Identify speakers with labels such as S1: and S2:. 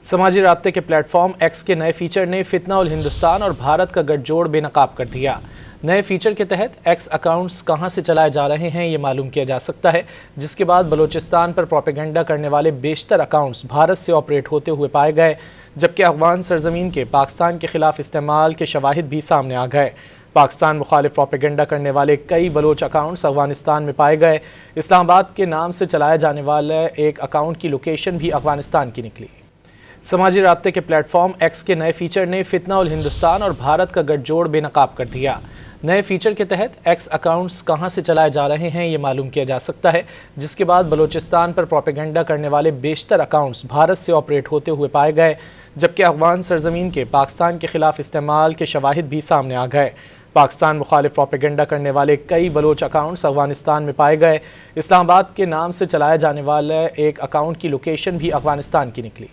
S1: समाजी राब्ते के platform x के नए फीचर ने फितना उल हिंदुस्तान और भारत का गठजोड़ बेनकाब कर दिया। नए फीचर के तहत एक्स अकाउंट्स कहां से चलाए जा रहे हैं ये मालूम किया जा सकता है, जिसके बाद बलूचिस्तान पर प्रोपेगेंडा करने वाले बेशतर अकाउंट्स भारत से ऑपरेट होते हुए पाए गए, जबकि अफगान सरजमीन के पाकिस्तान के खिलाफ इस्तेमाल के शवाहिद भी सामने आ गए। पाकिस्तान मुखालिफ प्रोपेगेंडा करने वाले कई बलोच अकाउंट्स अफगानिस्तान में पाए गए। इस्लामाबाद के नाम से चलाया जाने वाले एक अकाउंट की लोकेशन भी अफगानिस्तान की निकली। समाजी राब्ते के प्लेटफॉर्म एक्स के नए फीचर ने फितना उल हिंदुस्तान और भारत का गठजोड़ बेनकाब कर दिया। नए फीचर के तहत एक्स अकाउंट्स कहां से चलाए जा रहे हैं ये मालूम किया जा सकता है, जिसके बाद बलूचिस्तान पर प्रोपेगेंडा करने वाले बेशतर अकाउंट्स भारत से ऑपरेट होते हुए पाए गए, जबकि अफगान सरजमीन के पाकिस्तान के खिलाफ इस्तेमाल के शवाहिद भी सामने आ गए। पाकिस्तान मुखालिफ प्रोपेगेंडा करने वाले कई बलोच अकाउंट्स अफगानिस्तान में पाए गए। इस्लामाबाद के नाम से चलाया जाने वाले एक अकाउंट की लोकेशन भी अफगानिस्तान की निकली।